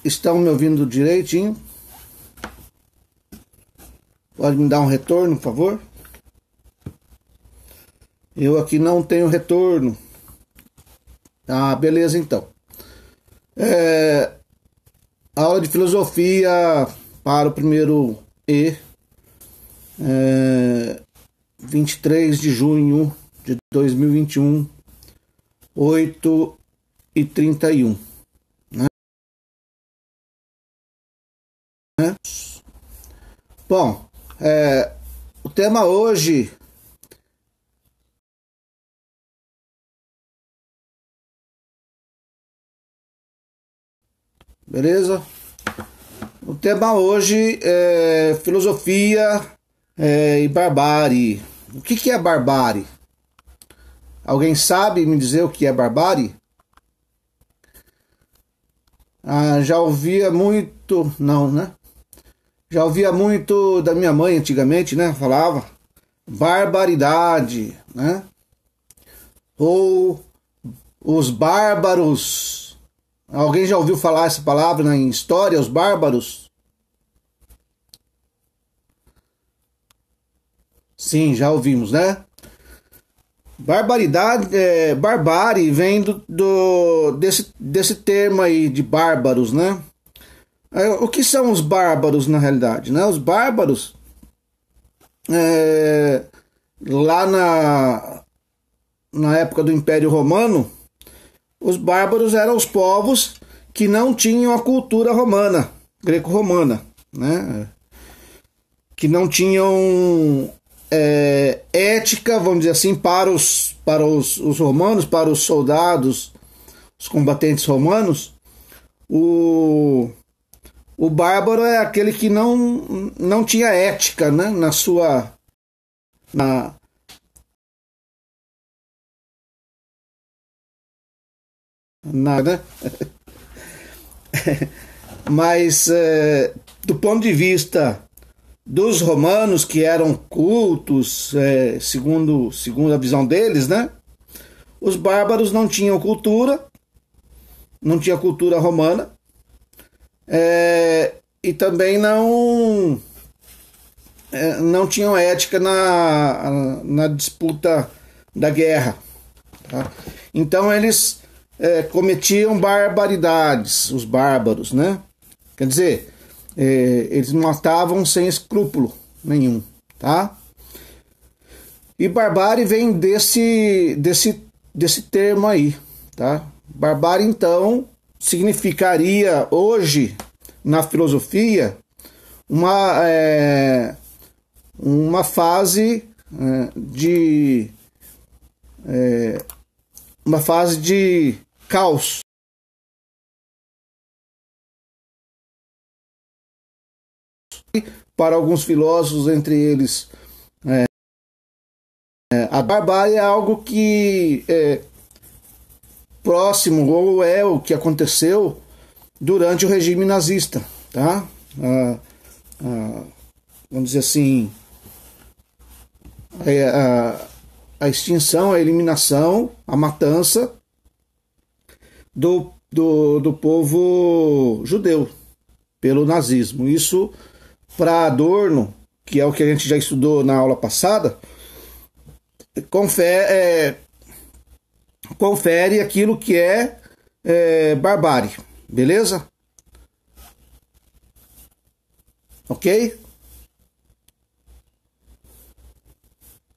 Estão me ouvindo direitinho? Pode me dar um retorno, por favor? Eu aqui não tenho retorno. Ah, beleza então. Aula de filosofia para o primeiro E. 23 de junho de 2021, 8h31. Né? Bom, o tema hoje beleza? O tema hoje é filosofia e barbárie. O que é barbárie? Alguém sabe me dizer o que é barbárie? Já ouvia muito... Não, né? Já ouvia muito da minha mãe antigamente, né? Falava barbaridade, né? Ou os bárbaros. Alguém já ouviu falar essa palavra em história, os bárbaros? Sim, já ouvimos, né? Barbaridade, barbárie vem desse termo aí de bárbaros, né? O que são os bárbaros na realidade, né? Os bárbaros, lá na época do Império Romano, os bárbaros eram os povos que não tinham a cultura romana, greco-romana, né? Que não tinham ética, vamos dizer assim, para os romanos, para os soldados, os combatentes romanos. O bárbaro é aquele que não tinha ética, né, né? Mas do ponto de vista dos romanos, que eram cultos, segundo a visão deles, né? Os bárbaros não tinham cultura, não tinha cultura romana, e também não tinham ética na disputa da guerra. Tá? Então eles cometiam barbaridades, os bárbaros, né? Quer dizer, eles matavam sem escrúpulo nenhum, tá? E barbárie vem desse termo aí, tá? Barbárie, então, significaria hoje, na filosofia, uma fase de caos. Para alguns filósofos, entre eles, a barbárie é algo que é próximo, ou é o que aconteceu durante o regime nazista, tá? Vamos dizer assim, a extinção, a eliminação, a matança do povo judeu pelo nazismo. Isso, para Adorno, que é o que a gente já estudou na aula passada, confere aquilo que é barbárie, beleza? Ok?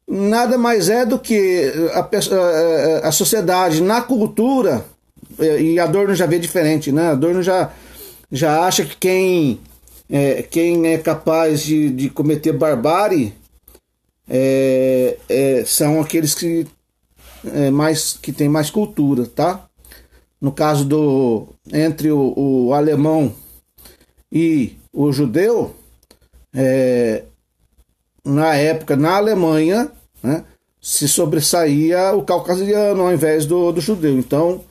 Nada mais é do que a sociedade na cultura, e Adorno já vê diferente, né? Adorno já acha que quem é capaz de cometer barbárie são aqueles que têm mais cultura, tá? No caso entre o alemão e o judeu, na época, na Alemanha, né, se sobressaía o caucasiano ao invés do judeu. Então,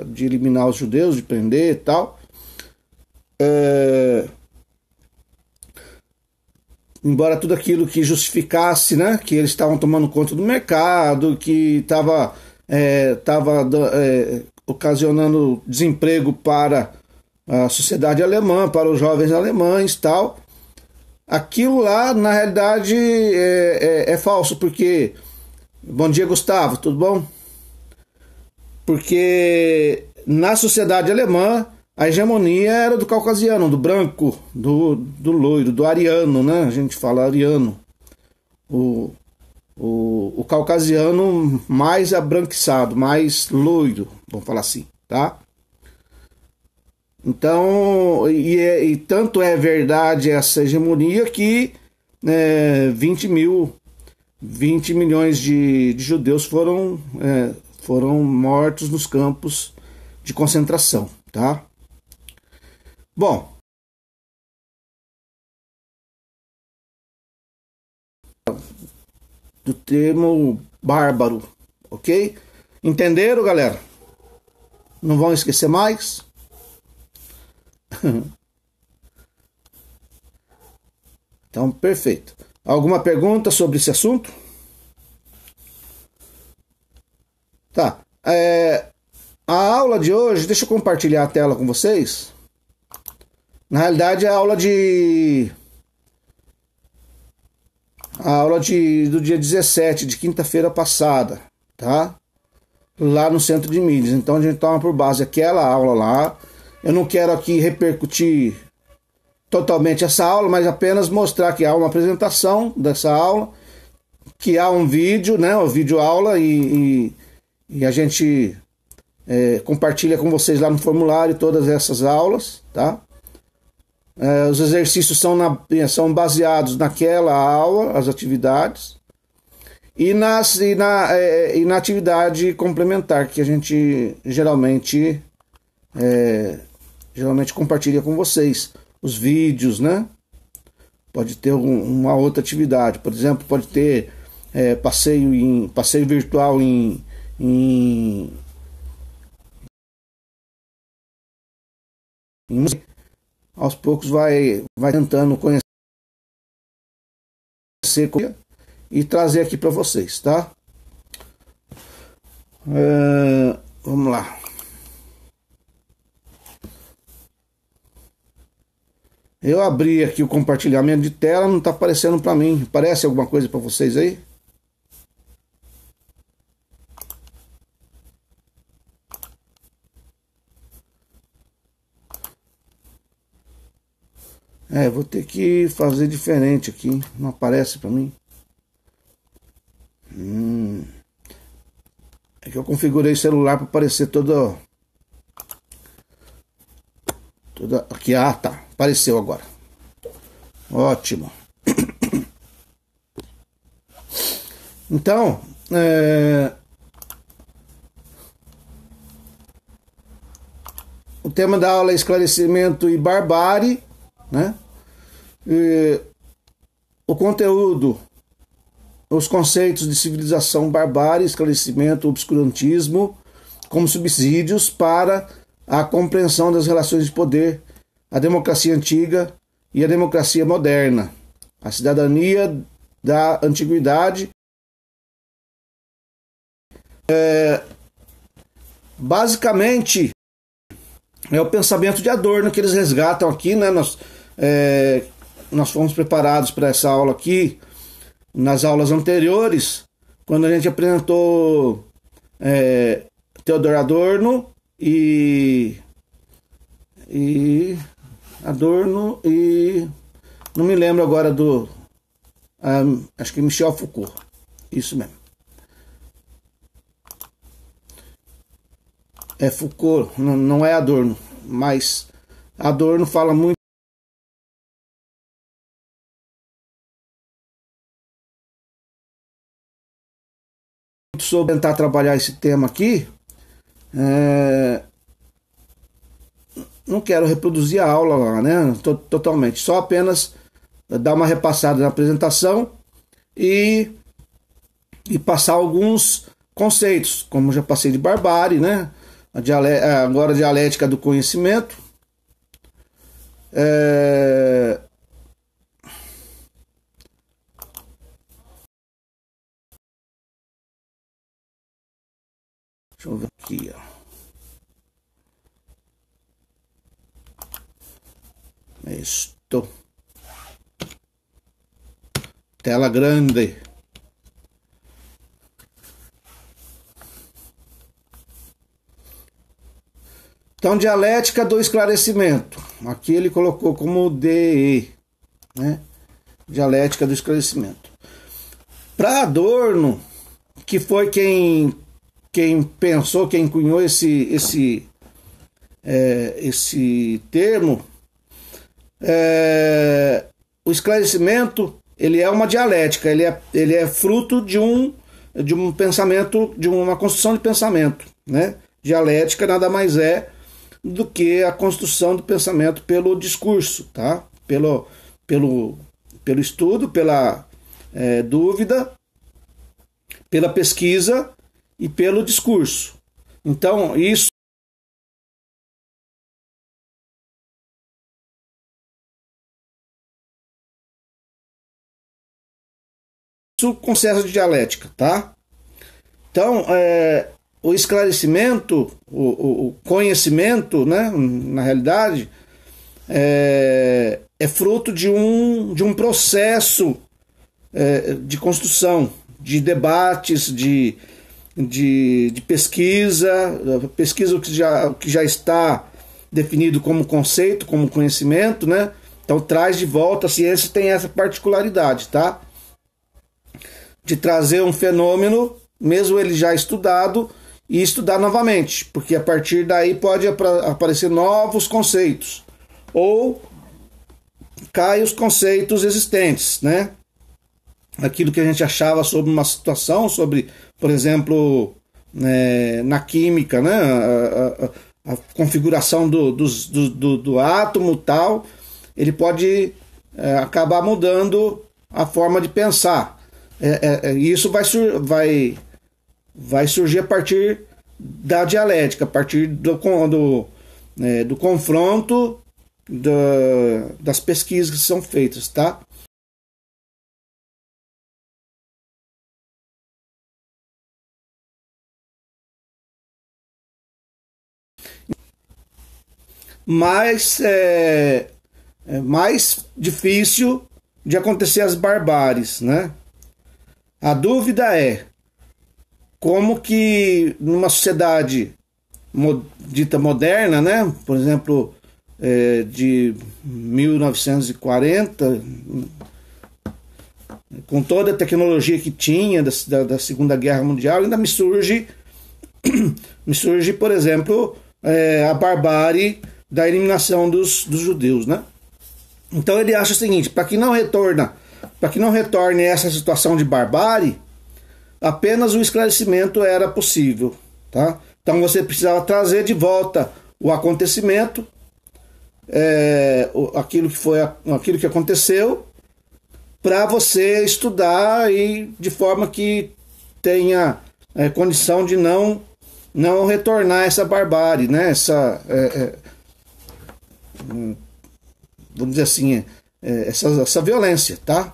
de eliminar os judeus, de prender e tal. embora tudo aquilo que justificasse, né, que eles estavam tomando conta do mercado, que estava ocasionando desemprego para a sociedade alemã, para os jovens alemães, tal. Aquilo lá, na realidade, é falso, porque... Bom dia, Gustavo, tudo bom? Porque na sociedade alemã, a hegemonia era do caucasiano, do branco, do loiro, do ariano, né? A gente fala ariano. O caucasiano mais abranquiçado, mais loiro, vamos falar assim, tá? Então, e tanto é verdade essa hegemonia que 20 milhões de judeus foram mortos nos campos de concentração, tá? Bom, do termo bárbaro, ok? Entenderam, galera? Não vão esquecer mais? Então, perfeito. Alguma pergunta sobre esse assunto? Tá. A aula de hoje, deixa eu compartilhar a tela com vocês. Na realidade, é a aula do dia 17, de quinta-feira passada, tá? Lá no centro de mídias. Então a gente toma por base aquela aula lá. Eu não quero aqui repercutir totalmente essa aula, mas apenas mostrar que há uma apresentação dessa aula, que há um vídeo, né? O vídeo aula e a gente compartilha com vocês lá no formulário todas essas aulas, tá? Os exercícios são baseados naquela aula, as atividades, e na atividade complementar que a gente geralmente compartilha com vocês. Os vídeos, né? Pode ter uma outra atividade, por exemplo, pode ter passeio virtual aos poucos vai tentando conhecer e trazer aqui para vocês, tá? Vamos lá. Eu abri aqui o compartilhamento de tela, não está aparecendo para mim. Aparece alguma coisa para vocês aí? Vou ter que fazer diferente aqui. Não aparece para mim. É que eu configurei o celular para aparecer toda aqui. Ah, tá. Apareceu agora. Ótimo. Então, o tema da aula é esclarecimento e barbárie, né? O conteúdo, os conceitos de civilização, barbárie, esclarecimento, obscurantismo, como subsídios para a compreensão das relações de poder, a democracia antiga e a democracia moderna, a cidadania da antiguidade. Basicamente, é o pensamento de Adorno que eles resgatam aqui, né? Nós fomos preparados para essa aula aqui nas aulas anteriores, quando a gente apresentou Theodor Adorno e Adorno e não me lembro agora acho que Michel Foucault, isso mesmo. Foucault, não é Adorno, mas Adorno fala muito sobre tentar trabalhar esse tema aqui. Não quero reproduzir a aula lá, né? Totalmente, só apenas dar uma repassada na apresentação e passar alguns conceitos, como já passei de barbárie, né? Agora a dialética do conhecimento, É... Deixa eu ver aqui, ó. Isto. Tela grande. Então, dialética do esclarecimento. Aqui ele colocou como DE, né? Dialética do esclarecimento. Para Adorno, que foi quem pensou, quem cunhou esse termo, o esclarecimento ele é uma dialética, ele é fruto de um pensamento, de uma construção de pensamento, né? Dialética nada mais é do que a construção do pensamento pelo discurso, tá? Pelo estudo, pela dúvida, pela pesquisa e pelo discurso. Então, isso o conceito de dialética, tá? Então, o esclarecimento, o conhecimento, né, na realidade, é fruto de um processo de construção, de debates, de pesquisa que já está definido como conceito, como conhecimento, né? Então traz de volta, a ciência tem essa particularidade, tá? De trazer um fenômeno, mesmo ele já estudado, e estudar novamente, porque a partir daí pode aparecer novos conceitos, ou caem os conceitos existentes, né? Aquilo que a gente achava sobre uma situação, sobre, por exemplo, na química, né? A configuração do átomo tal, ele pode acabar mudando a forma de pensar. Isso vai surgir a partir da dialética, a partir do confronto das pesquisas que são feitas, tá? Mas é mais difícil de acontecer as barbáries, né? A dúvida é como que numa sociedade dita moderna, né? Por exemplo, de 1940, com toda a tecnologia que tinha da Segunda Guerra Mundial, ainda me surge, por exemplo, a barbárie da eliminação dos judeus, né? Então ele acha o seguinte: para que não retorne essa situação de barbárie, apenas o esclarecimento era possível, tá? Então você precisava trazer de volta o acontecimento, aquilo que aconteceu, para você estudar e de forma que tenha condição de não retornar essa barbárie, né? Vamos dizer assim, essa violência, tá?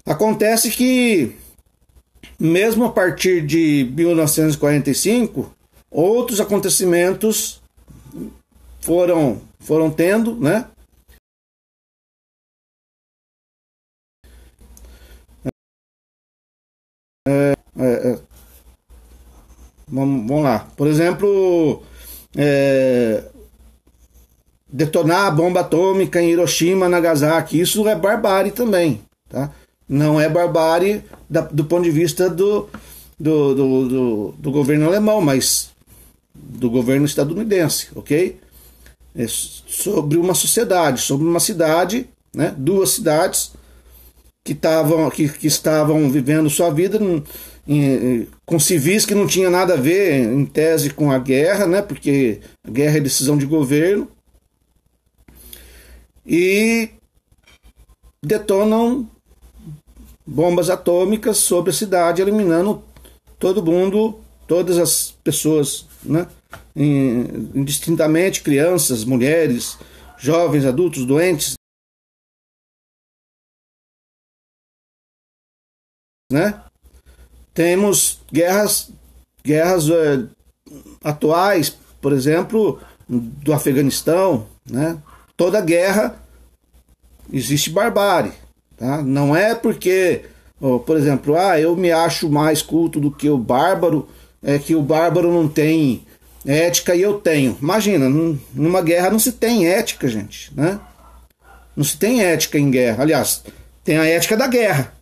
Acontece que, mesmo a partir de 1945, outros acontecimentos foram tendo, né? Vamos lá. Por exemplo, detonar a bomba atômica em Hiroshima, Nagasaki, isso é barbárie também, tá? Não é barbárie do ponto de vista do governo alemão, mas do governo estadunidense, ok? Sobre uma sociedade, sobre uma cidade, né? Duas cidades que estavam vivendo sua vida com civis que não tinha nada a ver, em tese, com a guerra, né? Porque a guerra é decisão de governo. E detonam bombas atômicas sobre a cidade, eliminando todo mundo, todas as pessoas, né, indistintamente crianças, mulheres, jovens, adultos, doentes, né? Temos guerras atuais, por exemplo, do Afeganistão, né? Toda guerra existe barbárie, tá? Não é porque, por exemplo, eu me acho mais culto do que o bárbaro, é que o bárbaro não tem ética e eu tenho. Imagina, numa guerra não se tem ética, gente, né? Não se tem ética em guerra. Aliás, tem a ética da guerra,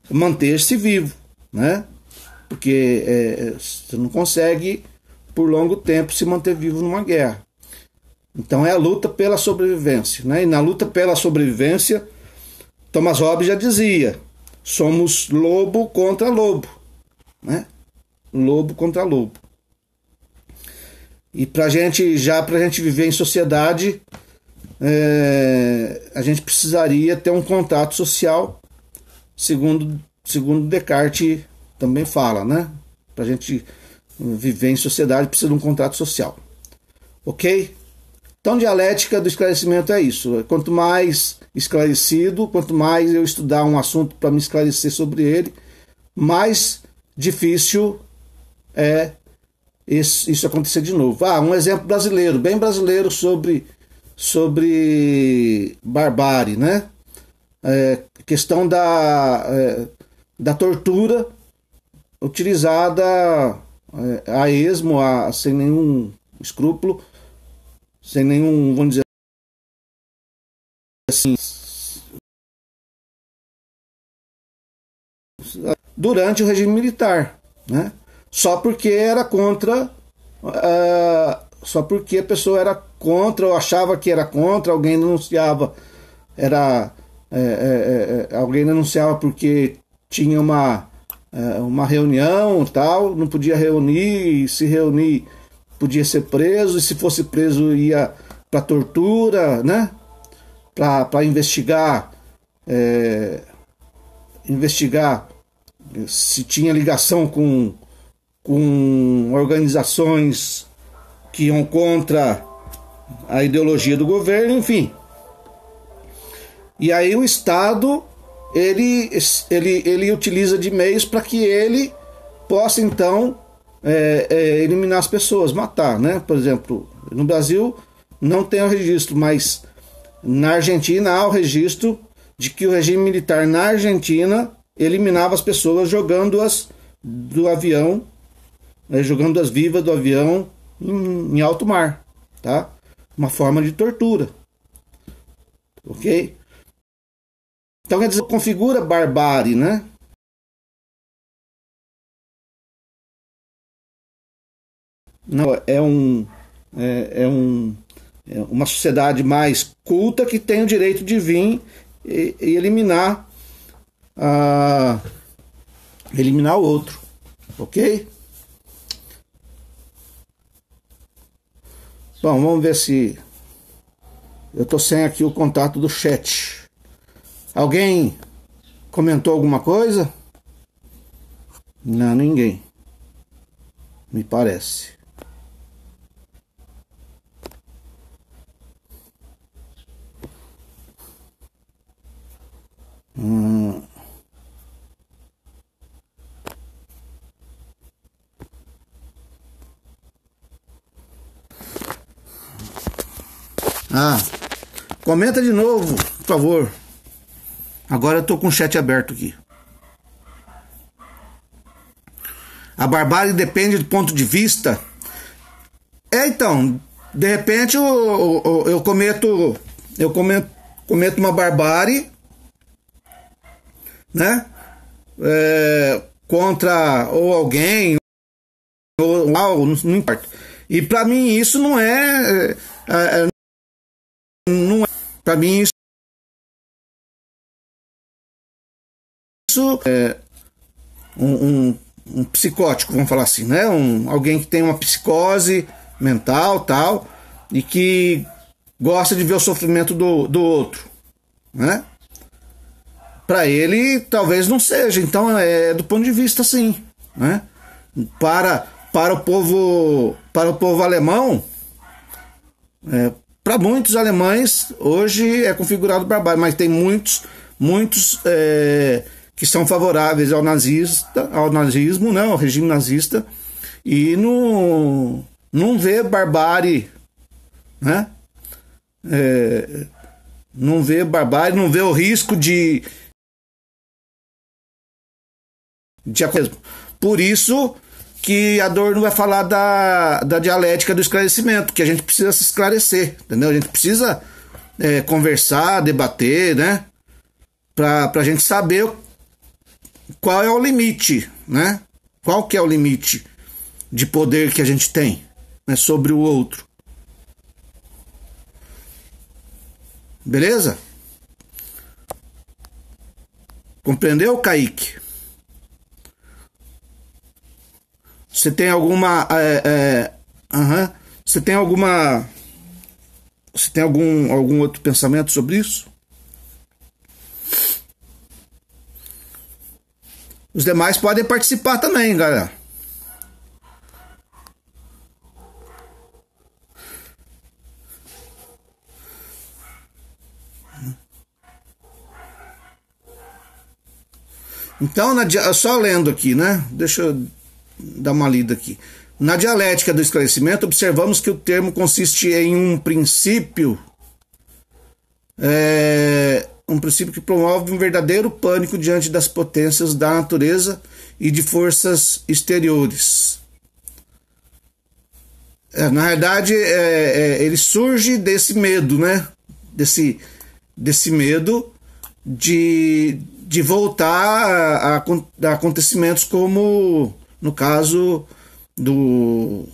manter-se vivo, né? Porque você não consegue por longo tempo se manter vivo numa guerra. Então é a luta pela sobrevivência, né? E na luta pela sobrevivência, Thomas Hobbes já dizia: somos lobo contra lobo, né? Lobo contra lobo. E pra gente viver em sociedade, a gente precisaria ter um contato social, segundo Descartes também fala, né? Pra gente viver em sociedade precisa de um contato social. Ok? Então, dialética do esclarecimento é isso. Quanto mais esclarecido, quanto mais eu estudar um assunto para me esclarecer sobre ele, mais difícil é isso acontecer de novo. Um exemplo brasileiro, bem brasileiro sobre barbárie, né? Questão da tortura utilizada a esmo, sem nenhum escrúpulo, sem nenhum, vamos dizer assim, durante o regime militar, né? Só porque era contra, só porque a pessoa era contra ou achava que era contra, alguém denunciava, alguém denunciava porque tinha uma reunião, tal, não podia reunir, e se reunir podia ser preso, e se fosse preso ia para tortura, né? Para investigar se tinha ligação com organizações que iam contra a ideologia do governo, enfim. E aí o Estado ele utiliza de meios para que ele possa então eliminar as pessoas, matar, né? Por exemplo, no Brasil não tem o registro, mas na Argentina há o registro de que o regime militar na Argentina eliminava as pessoas jogando-as do avião, jogando-as vivas do avião em alto mar, tá? Uma forma de tortura, ok? Então, quer dizer, configura barbárie, né? Não, uma sociedade mais culta que tem o direito de vir e eliminar o outro, ok? Bom, vamos ver se eu tô sem aqui o contato do chat. Alguém comentou alguma coisa? Não, ninguém. Me parece. Comenta de novo, por favor. Agora eu tô com o chat aberto aqui. A barbárie depende do ponto de vista. Então, de repente eu cometo uma barbárie, né? Contra ou alguém ou não importa. E para mim isso não é para mim isso é um psicótico, vamos falar assim, né? Alguém que tem uma psicose mental, tal, e que gosta de ver o sofrimento do outro, né? Para ele talvez não seja, então é do ponto de vista assim, né? Para para o povo alemão, para muitos alemães hoje é configurado barbárie, mas tem muitos que são favoráveis ao nazismo, né, ao regime nazista, e não vê barbárie, né? Não vê barbárie, não vê o risco de por isso que Adorno vai falar da dialética do esclarecimento, que a gente precisa se esclarecer, entendeu? A gente precisa conversar, debater, né? Pra gente saber qual é o limite, né? Qual que é o limite de poder que a gente tem, né, sobre o outro. Beleza? Compreendeu, Kaique? Você tem alguma... Você tem alguma... Você tem algum outro pensamento sobre isso? Os demais podem participar também, galera. Então, só lendo aqui, né? Deixa eu dar uma lida aqui. Na dialética do esclarecimento, observamos que o termo consiste em um princípio que promove um verdadeiro pânico diante das potências da natureza e de forças exteriores. Na verdade, ele surge desse medo, né? Desse medo de voltar a acontecimentos como no caso do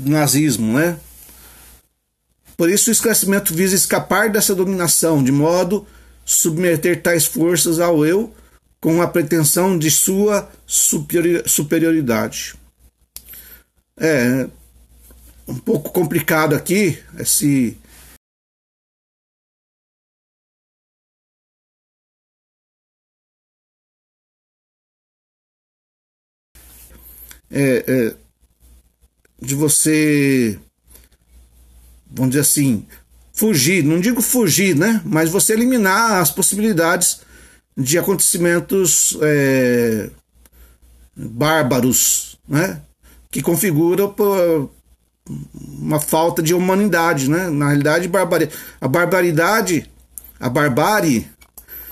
nazismo, né? Por isso o esclarecimento visa escapar dessa dominação, de modo submeter tais forças ao eu com a pretensão de sua superioridade. Um pouco complicado aqui de você, vamos dizer assim, fugir, não digo fugir, né? Mas você eliminar as possibilidades de acontecimentos bárbaros, né? Que configuram uma falta de humanidade, né? Na realidade, a barbárie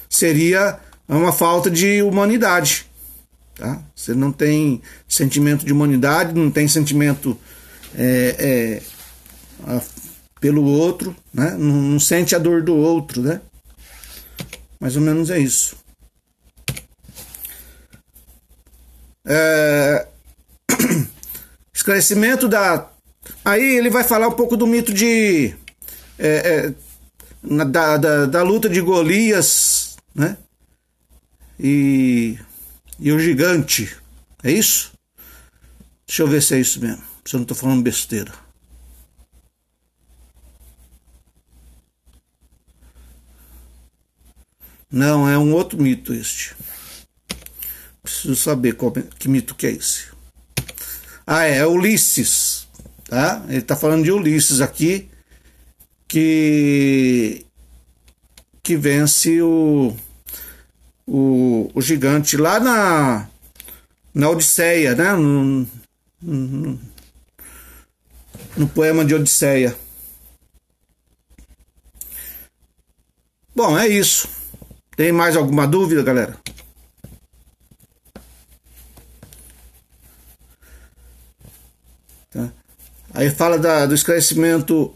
seria uma falta de humanidade, tá? Você não tem sentimento de humanidade, não tem sentimento pelo outro, né? Não sente a dor do outro, né? Mais ou menos é isso. Esclarecimento Aí ele vai falar um pouco do mito da luta de Golias, né? E o gigante. É isso? Deixa eu ver se é isso mesmo. Se eu não estou falando besteira. Não, é um outro mito este. Preciso saber que mito que é esse. É Ulisses. Tá? Ele está falando de Ulisses aqui, que vence o gigante lá na Odisseia, né? No poema de Odisseia. Bom, é isso. Tem mais alguma dúvida, galera? Tá. Aí fala do esclarecimento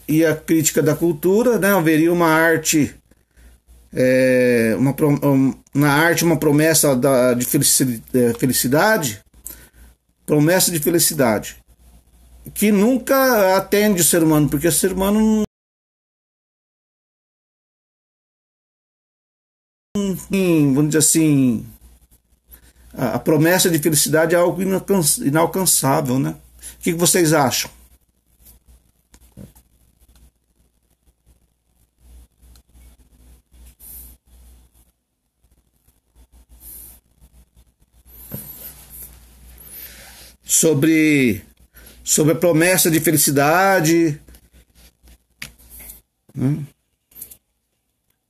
e a crítica da cultura, né? Haveria uma arte, na arte uma promessa de felicidade, promessa de felicidade, que nunca atende o ser humano, porque o ser humano vamos dizer assim, a promessa de felicidade é algo inalcançável, né? O que vocês acham? sobre a promessa de felicidade.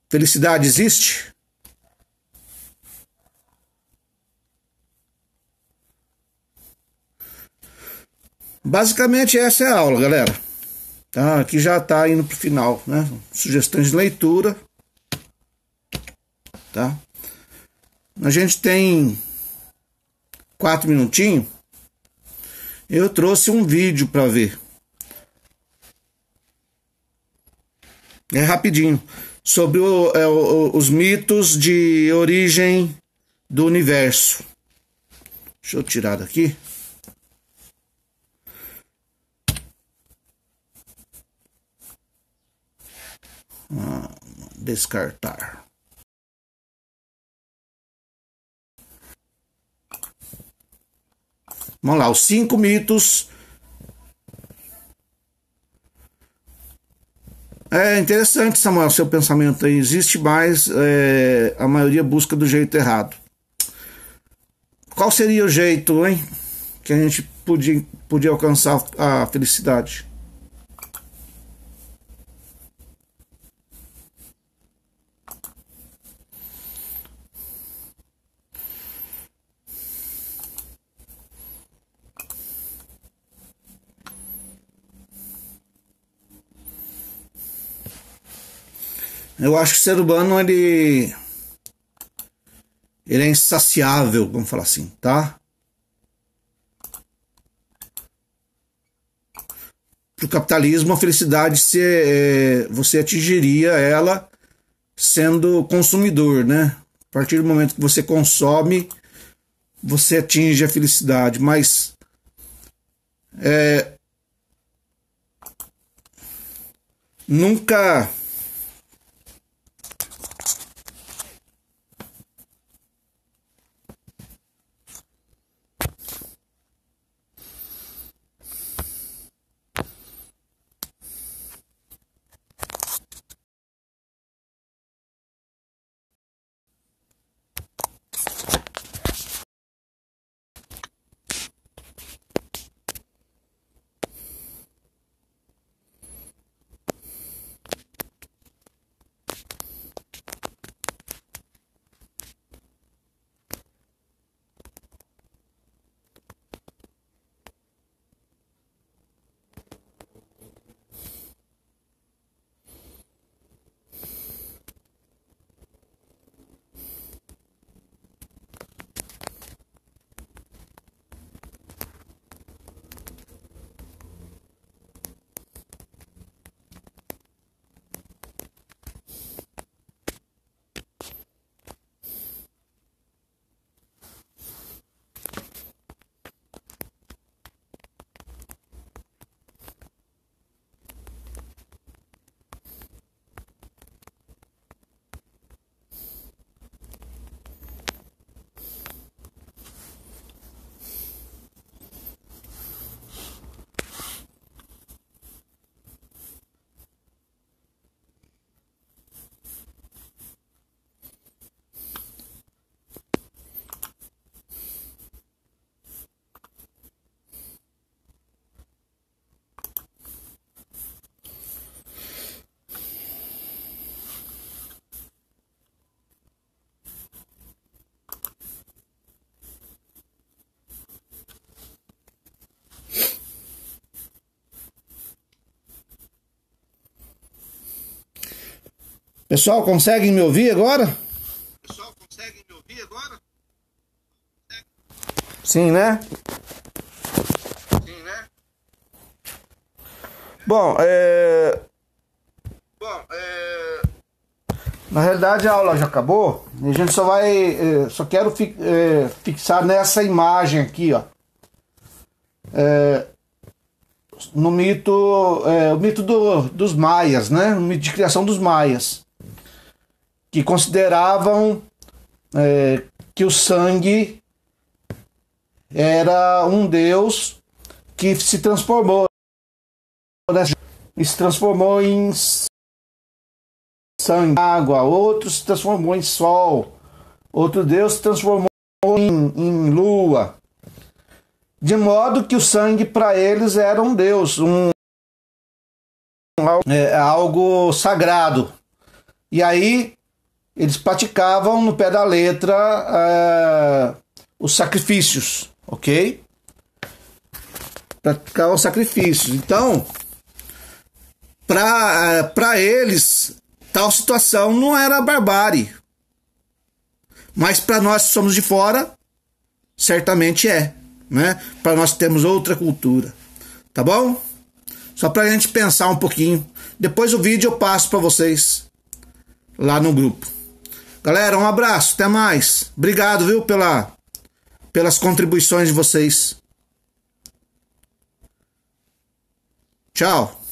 Felicidade existe? Basicamente essa é a aula, galera. Tá? Aqui já está indo para o final, né? Sugestões de leitura. Tá? A gente tem 4 minutinhos. Eu trouxe um vídeo para ver. É rapidinho. Sobre os mitos de origem do universo. Deixa eu tirar daqui. Descartar. Vamos lá, os 5 mitos. É interessante, Samuel, seu pensamento aí. Existe mais, a maioria busca do jeito errado. Qual seria o jeito, hein, que a gente podia alcançar a felicidade? Eu acho que o ser humano, ele é insaciável, vamos falar assim, tá? Para o capitalismo, a felicidade você atingiria ela sendo consumidor, né? A partir do momento que você consome, você atinge a felicidade, mas nunca. Pessoal, conseguem me ouvir agora? Sim, né? Bom, na realidade a aula já acabou. A gente só vai, só quero fixar nessa imagem aqui, ó. No mito, o mito dos maias, né? O mito de criação dos maias, que consideravam que o sangue era um deus que se transformou, né? E se transformou em sangue, água, outro se transformou em sol, outro deus se transformou em lua. de modo que o sangue para eles era um deus, algo sagrado. E aí eles praticavam no pé da letra os sacrifícios, ok? Praticavam sacrifícios. Então, para eles, tal situação não era barbárie. Mas para nós que somos de fora, certamente é, né? Para nós que temos outra cultura. Tá bom? Só para a gente pensar um pouquinho. Depois o vídeo eu passo para vocês lá no grupo. Galera, um abraço, até mais. Obrigado, viu, pelas contribuições de vocês. Tchau.